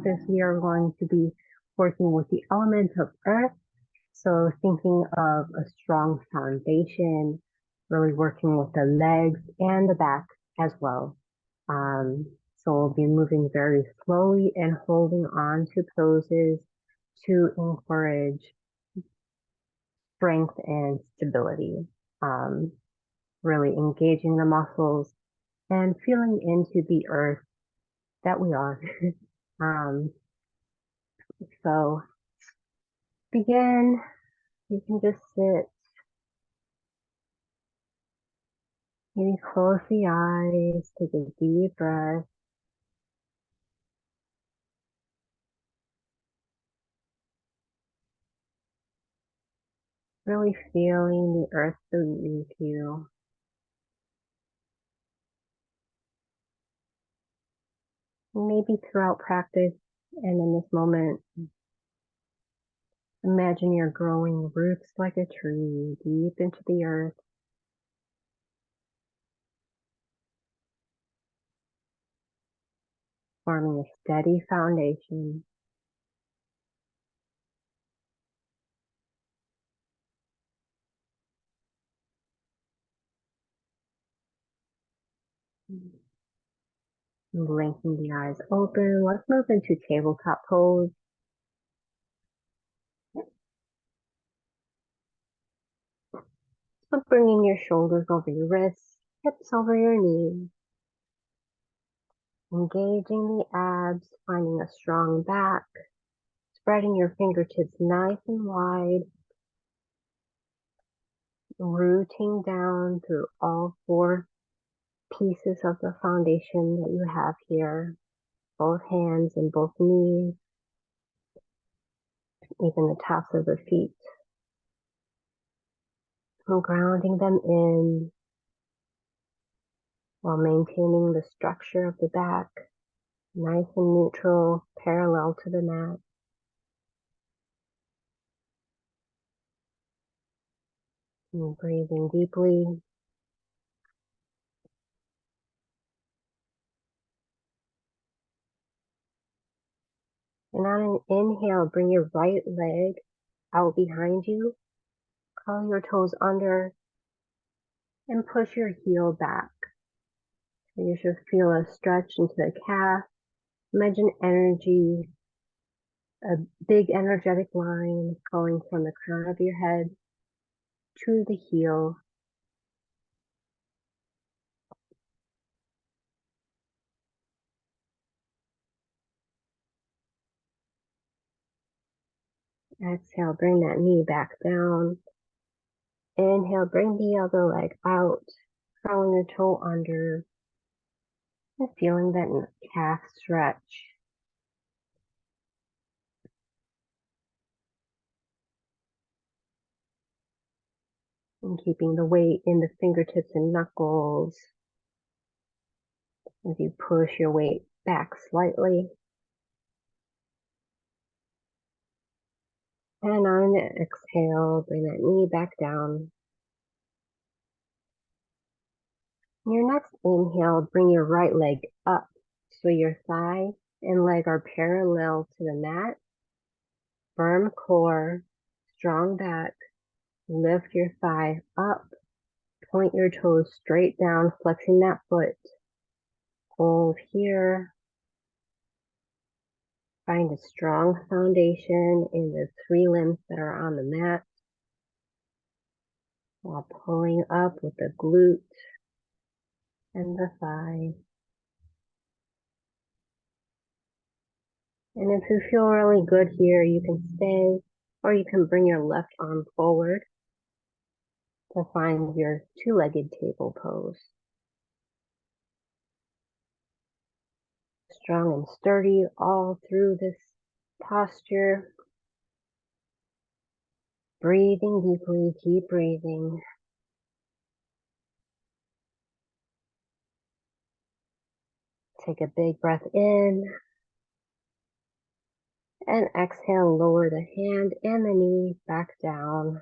practice, we are going to be working with the element of earth. So thinking of a strong foundation, really working with the legs and the back as well. So we'll be moving very slowly and holding on to poses to encourage strength and stability. Um, really engaging the muscles and feeling into the earth that we are. um, so begin. You can just sit. Maybe close the eyes, take a deep breath. Really feeling the earth beneath you. Maybe throughout practice and in this moment, imagine you're growing roots like a tree deep into the earth. Forming a steady foundation. Blinking the eyes open. Let's move into tabletop pose. So bringing your shoulders over your wrists, hips over your knees. Engaging the abs, finding a strong back. Spreading your fingertips nice and wide. Rooting down through all four pieces of the foundation that you have here. Both hands and both knees. Even the tops of the feet. And grounding them in while maintaining the structure of the back. Nice and neutral, parallel to the mat. And breathing deeply. And on an inhale, bring your right leg out behind you. Curl your toes under and push your heel back. So you should feel a stretch into the calf. Imagine energy, a big energetic line going from the crown of your head to the heel. Exhale, bring that knee back down. Inhale, bring the other leg out, curling your toe under, and feeling that calf stretch. And keeping the weight in the fingertips and knuckles as you push your weight back slightly. And on the exhale, bring that knee back down. Your next inhale, bring your right leg up so your thigh and leg are parallel to the mat. Firm core, strong back. Lift your thigh up. Point your toes straight down, flexing that foot. Hold here. Find a strong foundation in the three limbs that are on the mat while pulling up with the glute and the thigh. And if you feel really good here, you can stay, or you can bring your left arm forward to find your two-legged table pose. Strong and sturdy all through this posture. Breathing deeply, keep breathing. Take a big breath in. And exhale, lower the hand and the knee back down.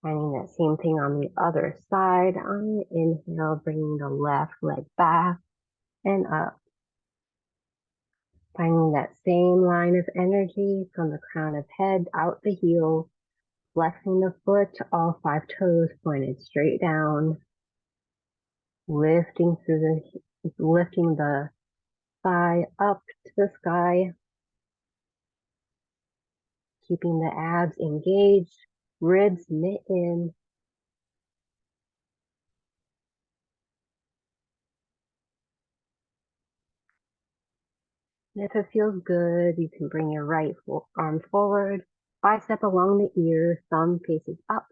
Finding that same thing on the other side. On the inhale, bringing the left leg back and up. Finding that same line of energy from the crown of head out the heel, flexing the foot, all 5 toes pointed straight down, lifting the thigh up to the sky, keeping the abs engaged, ribs knit in. And if it feels good, you can bring your right arm forward, bicep along the ear, thumb faces up.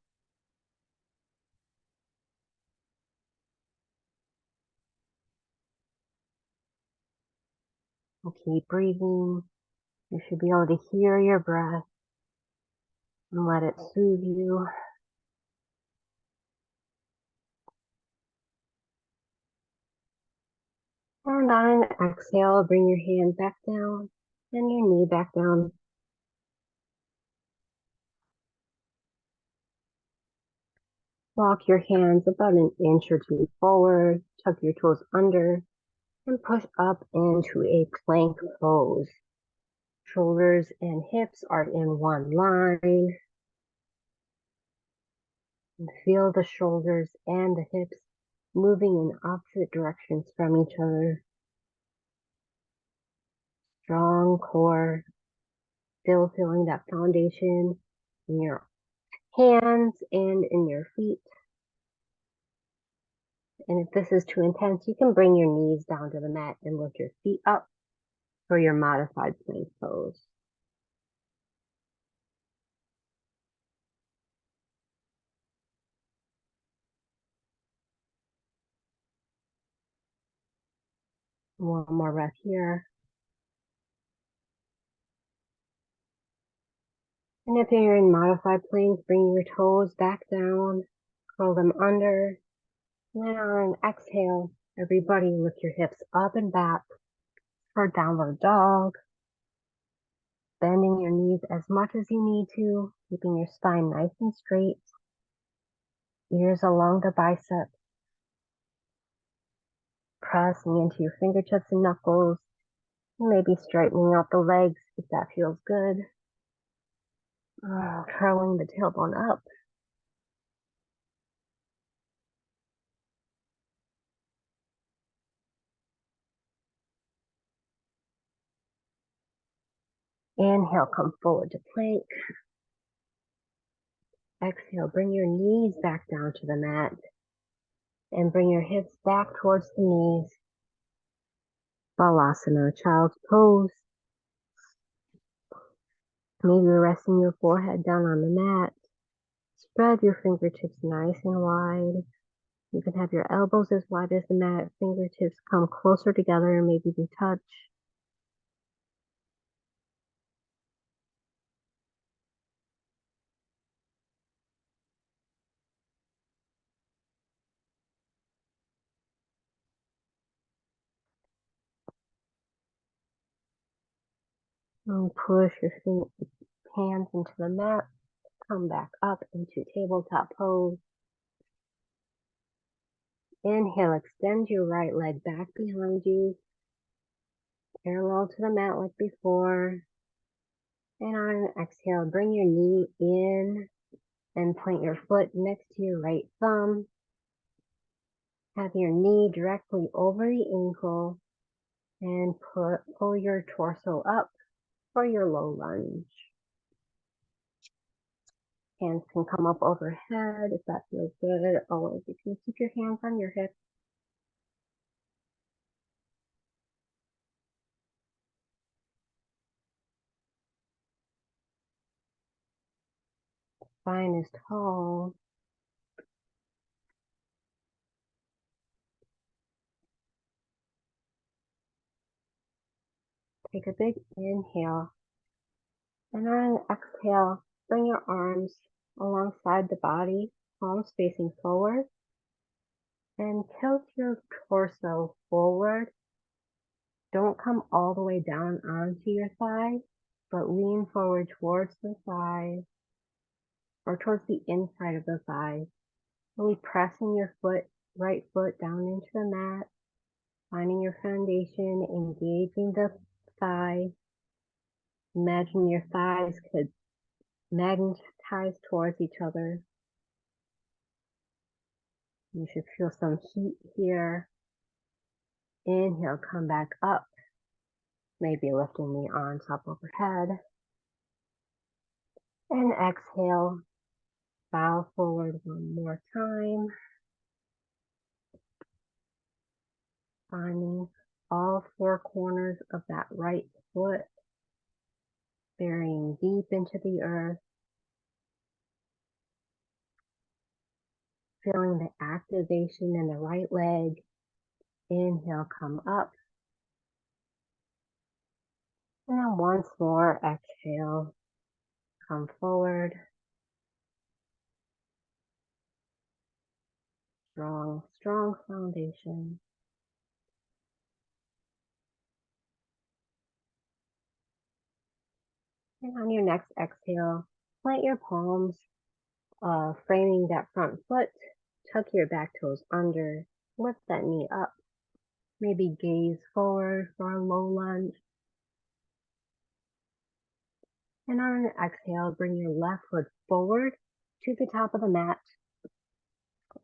And keep breathing. You should be able to hear your breath and let it soothe you. And on an exhale, bring your hand back down and your knee back down. Walk your hands about an inch or two forward, tuck your toes under, and push up into a plank pose. Shoulders and hips are in one line. And feel the shoulders and the hips moving in opposite directions from each other. Strong core, still feeling that foundation in your hands and in your feet. And if this is too intense, you can bring your knees down to the mat and lift your feet up for your modified plank pose. One more breath here. And if you're in modified plank, bring your toes back down, curl them under. And then on an exhale, everybody lift your hips up and back for downward dog. Bending your knees as much as you need to, keeping your spine nice and straight. Ears along the biceps. Pressing into your fingertips and knuckles. Maybe straightening out the legs if that feels good. Curling the tailbone up. Inhale, come forward to plank. Exhale, bring your knees back down to the mat and bring your hips back towards the knees. Balasana, child's pose. Maybe resting your forehead down on the mat. Spread your fingertips nice and wide. You can have your elbows as wide as the mat. Fingertips come closer together and maybe they touch. And push your hands into the mat. Come back up into tabletop pose. Inhale, extend your right leg back behind you, parallel to the mat like before. And on an exhale, bring your knee in and point your foot next to your right thumb. Have your knee directly over the ankle and pull your torso up for your low lunge. Hands can come up overhead if that feels good. Always, you can keep your hands on your hips. Spine is tall. Take a big inhale. And on an exhale, bring your arms alongside the body, palms facing forward. And tilt your torso forward. Don't come all the way down onto your thigh, but lean forward towards the thigh or towards the inside of the thigh. Really pressing your right foot down into the mat, finding your foundation, engaging the thigh. Imagine your thighs could magnetize towards each other. You should feel some heat here. Inhale, come back up. Maybe lifting the arms up overhead. And exhale, bow forward one more time. Finding all four corners of that right foot, burying deep into the earth. Feeling the activation in the right leg. Inhale, come up. And then once more, exhale, come forward. Strong, strong foundation. And on your next exhale, plant your palms, framing that front foot. Tuck your back toes under. Lift that knee up. Maybe gaze forward for a low lunge. And on an exhale, bring your left foot forward to the top of the mat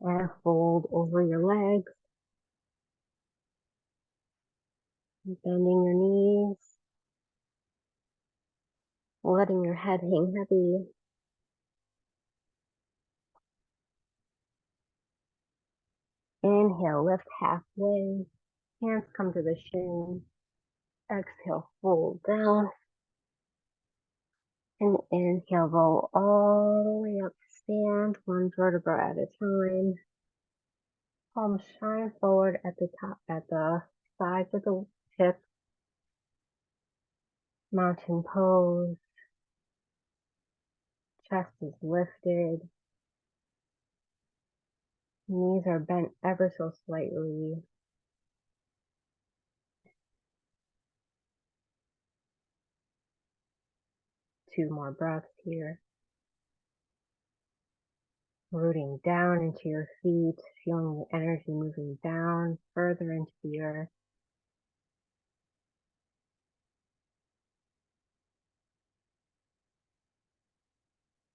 and fold over your legs. Bending your knees, letting your head hang heavy. Inhale, lift halfway. Hands come to the shin. Exhale, fold down. And inhale, roll all the way up. Stand one vertebra at a time. Palms shine forward at the top, at the sides of the hips. Mountain pose. Chest is lifted. Knees are bent ever so slightly. Two more breaths here. Rooting down into your feet, feeling the energy moving down further into the earth.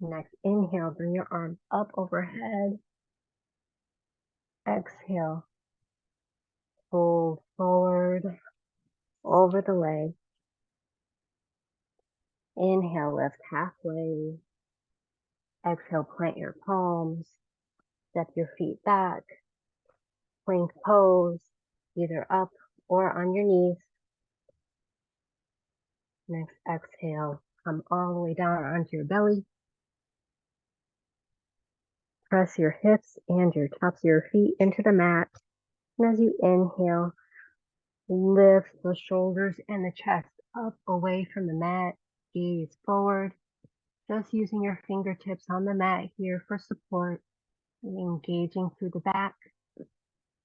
Next, inhale, bring your arms up overhead. Exhale, fold forward over the leg. Inhale, lift halfway. Exhale, plant your palms. Step your feet back. Plank pose, either up or on your knees. Next, exhale, come all the way down onto your belly. Press your hips and your tops of your feet into the mat. And as you inhale, lift the shoulders and the chest up away from the mat. Gaze forward. Just using your fingertips on the mat here for support. Engaging through the back.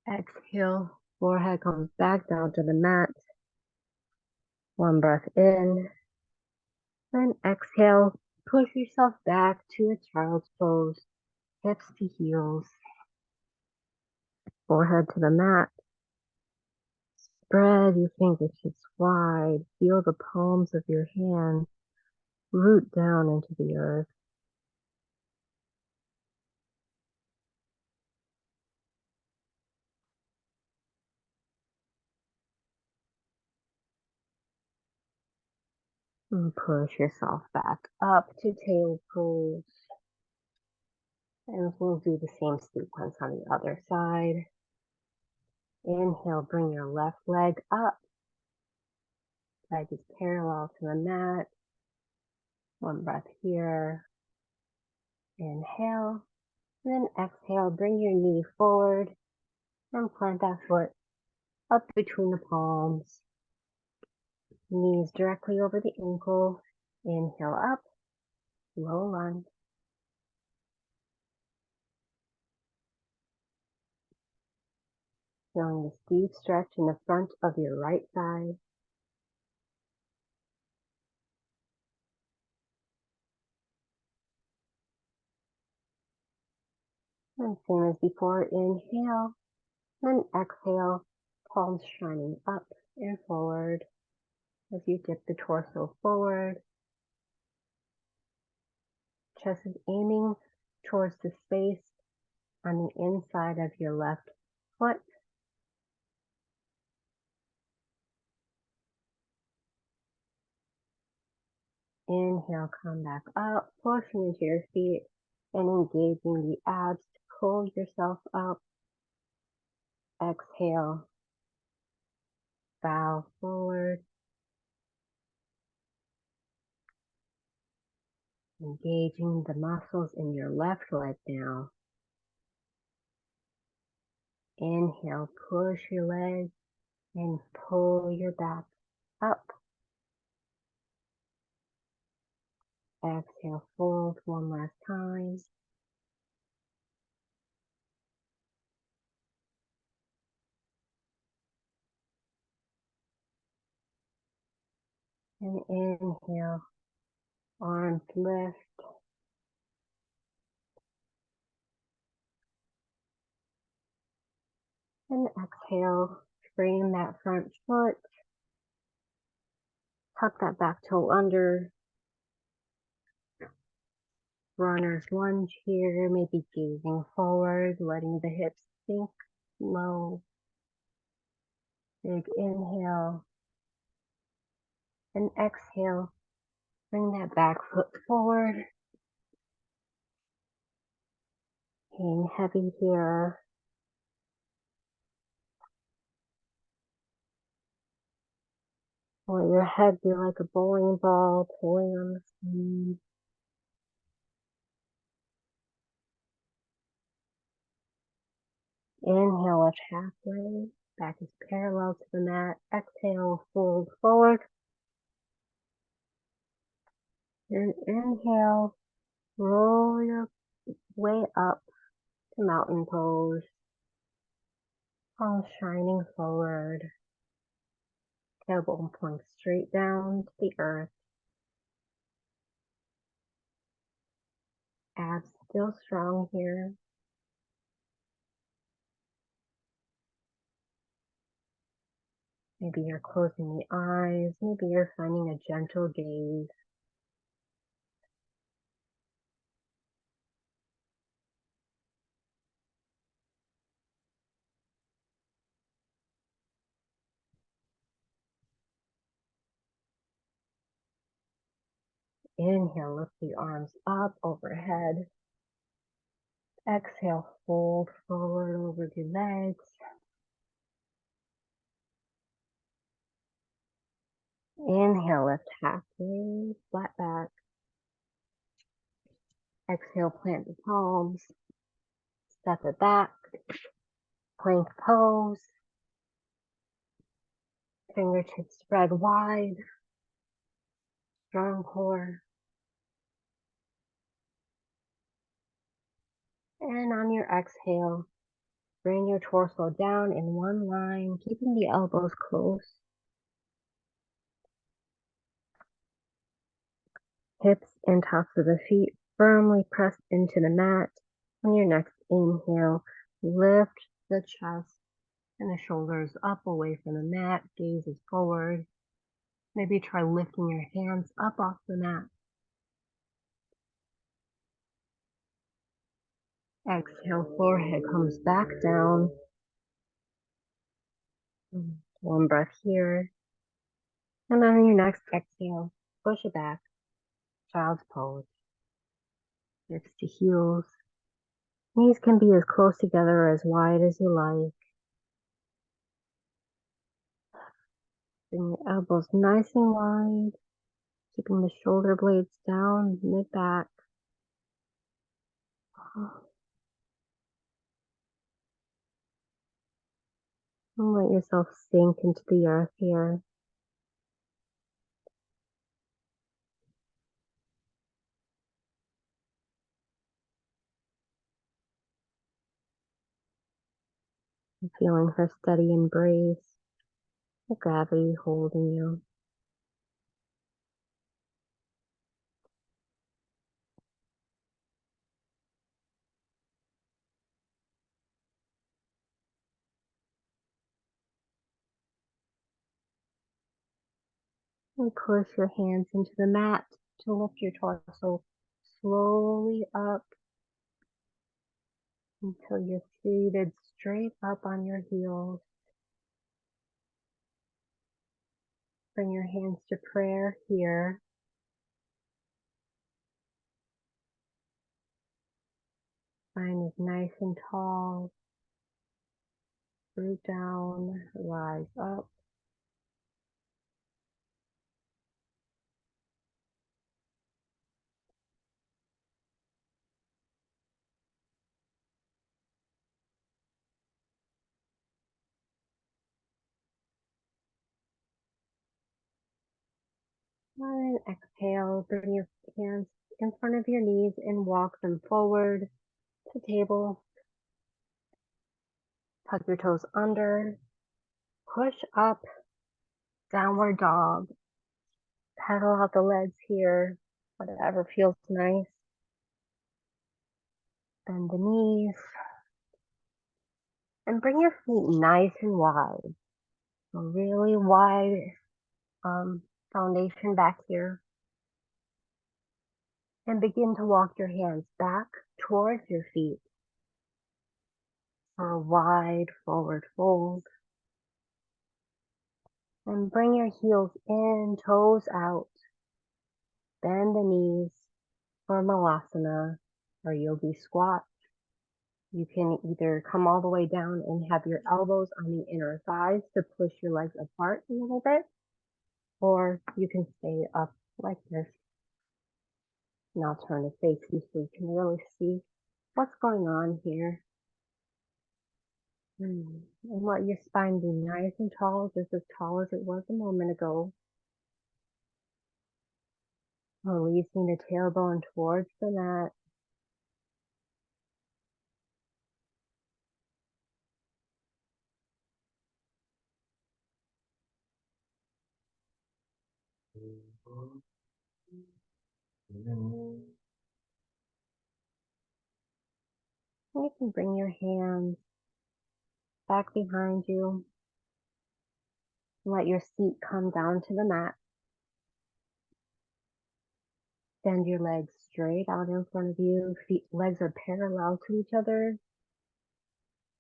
Exhale, forehead comes back down to the mat. One breath in. Then exhale, push yourself back to a child's pose. Hips to heels. Forehead to the mat. Spread your fingertips wide. Feel the palms of your hands root down into the earth. And push yourself back up to tail pose. And we'll do the same sequence on the other side. Inhale, bring your left leg up. Leg is parallel to the mat. One breath here. Inhale. Then exhale, bring your knee forward and plant that foot up between the palms. Knees directly over the ankle. Inhale up, low lunge. Feeling this deep stretch in the front of your right thigh. And same as before, inhale, then exhale, palms shining up and forward. as you dip the torso forward. Chest is aiming towards the space on the inside of your left foot. Inhale, come back up, pushing into your feet and engaging the abs to pull yourself up. Exhale, bow forward. Engaging the muscles in your left leg now. Inhale, push your leg and pull your back up. Exhale, fold one last time. And inhale, arms lift. And exhale, frame that front foot. Tuck that back toe under. Runner's lunge here, maybe gazing forward, letting the hips sink low. Big inhale. And exhale, bring that back foot forward. Hang heavy here. Let your head be like a bowling ball pulling on the sleeve. Inhale, lift halfway. Back is parallel to the mat. Exhale, fold forward. And inhale, roll your way up to mountain pose. Palms shining forward. Tailbone points straight down to the earth. Abs still strong here. Maybe you're closing the eyes. Maybe you're finding a gentle gaze. Inhale, lift the arms up overhead. Exhale, fold forward over the legs. Inhale, lift halfway, flat back. Exhale, plant the palms. Step it back. Plank pose. Fingertips spread wide. Strong core. And on your exhale, bring your torso down in one line, keeping the elbows close. Hips and tops of the feet firmly pressed into the mat. On your next inhale, lift the chest and the shoulders up away from the mat. Gaze is forward. Maybe try lifting your hands up off the mat. Exhale, forehead comes back down. One breath here. And then on your next exhale, push it back. Child's pose. Hips to heels. Knees can be as close together or as wide as you like. Bring your elbows nice and wide. Keeping the shoulder blades down, mid-back. And let yourself sink into the earth here. Feeling her steady embrace, the gravity holding you. And push your hands into the mat to lift your torso slowly up until you're seated straight up on your heels. Bring your hands to prayer here. Spine is nice and tall. Root down, rise up. And exhale, bring your hands in front of your knees and walk them forward to table. Tuck your toes under. Push up, downward dog. Pedal out the legs here, whatever feels nice. Bend the knees. And bring your feet nice and wide. A really wide foundation back here. And begin to walk your hands back towards your feet for a wide forward fold. And bring your heels in, toes out. Bend the knees for Malasana or Yogi Squat. You can either come all the way down and have your elbows on the inner thighs to push your legs apart a little bit, or you can stay up like this. And I'll turn to face you so you can really see what's going on here. And let your spine be nice and tall, just as tall as it was a moment ago. Releasing the tailbone towards the mat. You can bring your hands back behind you. Let your seat come down to the mat. Bend your legs straight out in front of you. Legs are parallel to each other.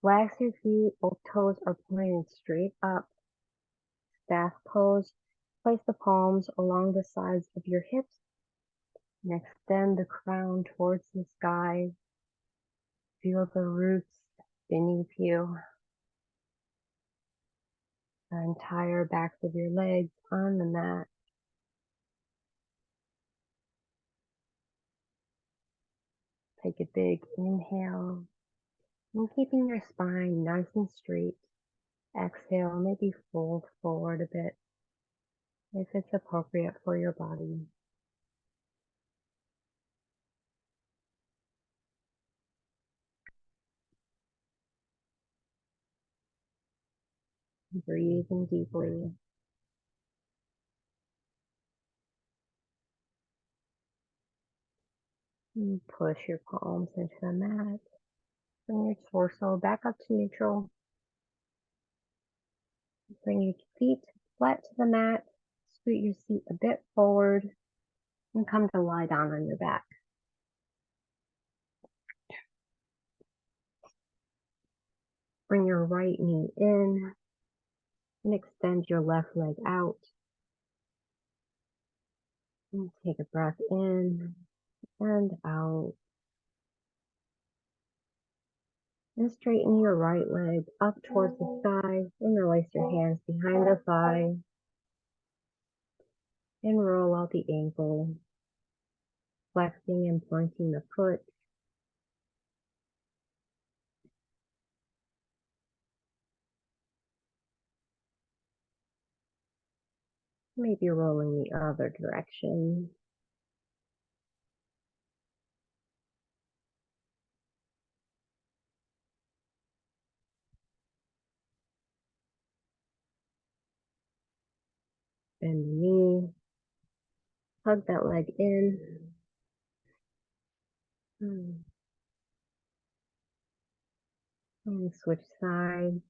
Relax your feet. Both toes are pointed straight up. Staff pose. Place the palms along the sides of your hips and extend the crown towards the sky. Feel the roots beneath you. The entire backs of your legs on the mat. Take a big inhale and keeping your spine nice and straight. Exhale, maybe fold forward a bit if it's appropriate for your body. Breathing deeply. And push your palms into the mat. Bring your torso back up to neutral. Bring your feet flat to the mat. Scoot your seat a bit forward and come to lie down on your back. Bring your right knee in and extend your left leg out. And take a breath in and out. And straighten your right leg up towards the sky and release your hands behind the thigh. And roll out the ankle, flexing and pointing the foot. Maybe rolling the other direction. Bend the knee, hug that leg in. And switch sides,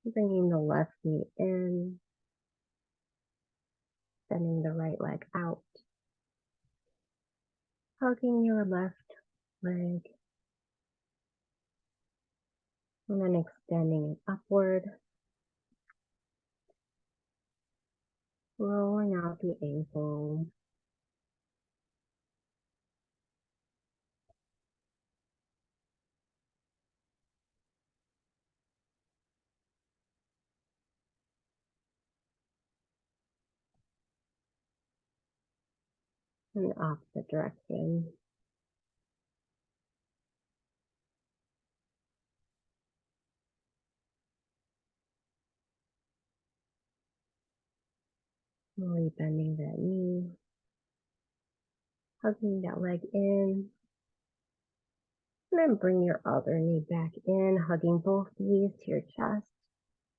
bringing the left knee in. Extending the right leg out, hugging your left leg, and then extending it upward, rolling out the ankle. In the opposite direction. Slowly bending that knee, hugging that leg in, and then bring your other knee back in, hugging both knees to your chest,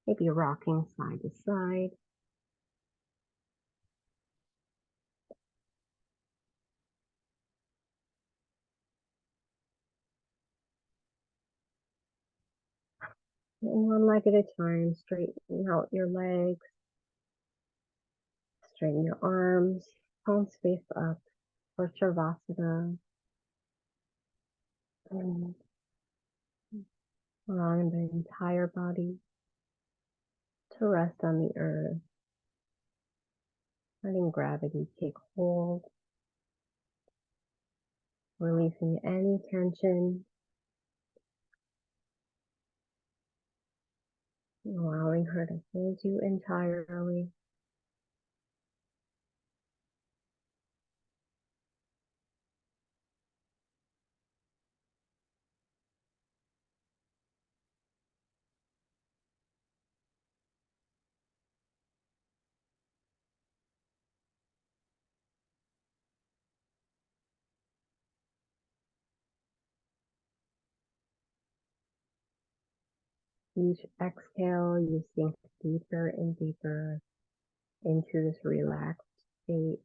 maybe rocking side to side. And one leg at a time, straighten out your legs, straighten your arms, palms face up for Shavasana. And allowing the entire body to rest on the earth, letting gravity take hold, releasing any tension, allowing her to hold you entirely. Each exhale, you sink deeper and deeper into this relaxed state.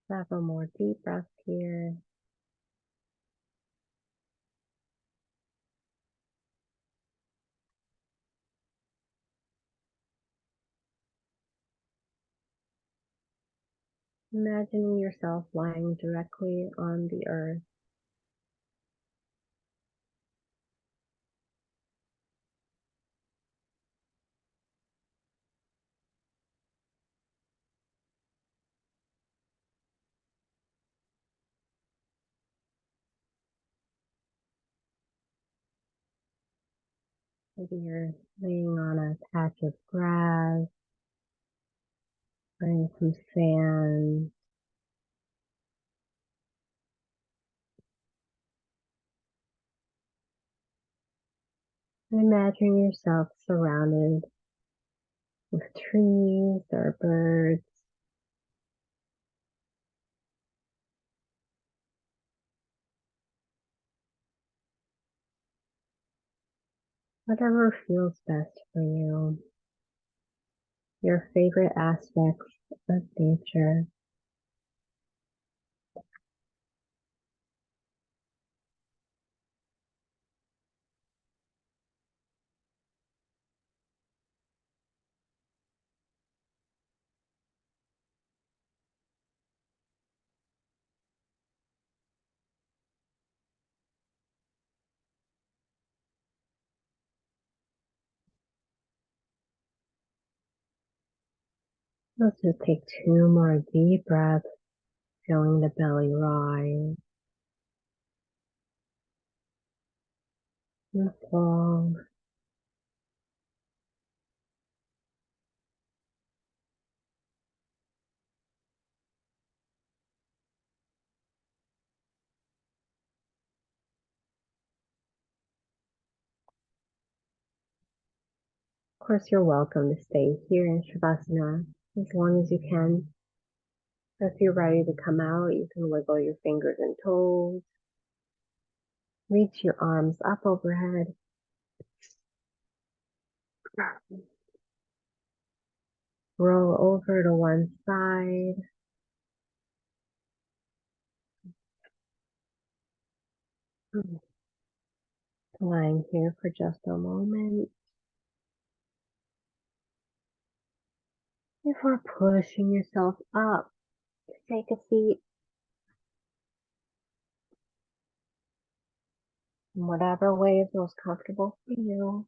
Several more deep breaths here. Imagining yourself lying directly on the earth. Maybe you're laying on a patch of grass, or in some sand. Imagine yourself surrounded with trees or birds, whatever feels best for you. Your favorite aspects of nature. Let's just take two more deep breaths, feeling the belly rise and fall. Of course, you're welcome to stay here in Shavasana as long as you can. If you're ready to come out, you can wiggle your fingers and toes. Reach your arms up overhead. Roll over to one side. Lying here for just a moment before pushing yourself up to take a seat in whatever way is most comfortable for you.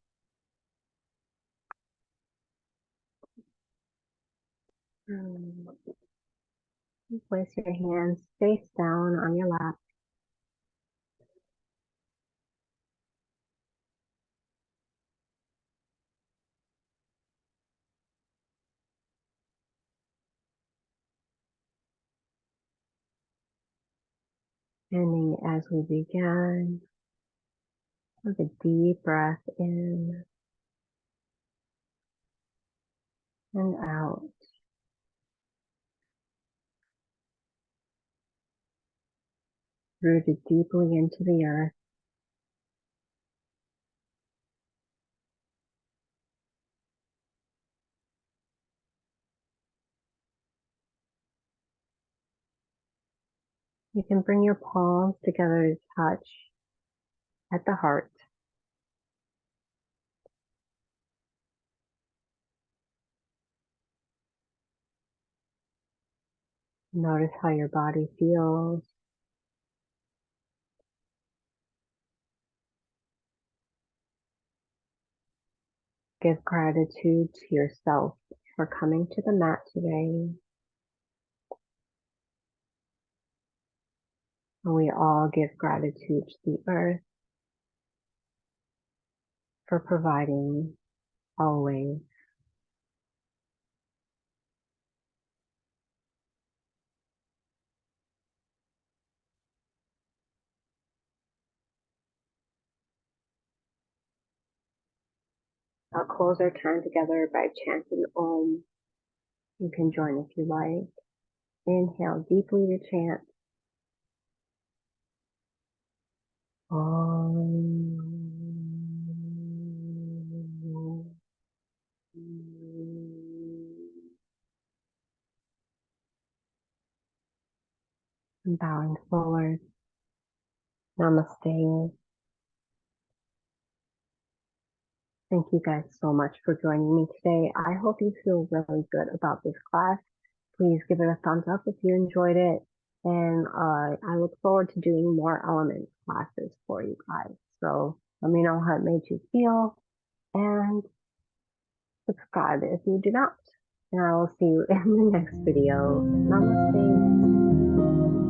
Place your hands face down on your lap. Ending as we begin with a deep breath in and out. Rooted deeply into the earth. You can bring your palms together to touch at the heart. Notice how your body feels. Give gratitude to yourself for coming to the mat today. And we all give gratitude to the earth for providing always. I'll close our time together by chanting Om. You can join if you like. Inhale deeply to chant Om. And bowing forward. Namaste. Thank you guys so much for joining me today. I hope you feel really good about this class. Please give it a thumbs up if you enjoyed it. And I look forward to doing more element classes for you guys. So let me know how it made you feel and subscribe if you do not. And I will see you in the next video. Namaste.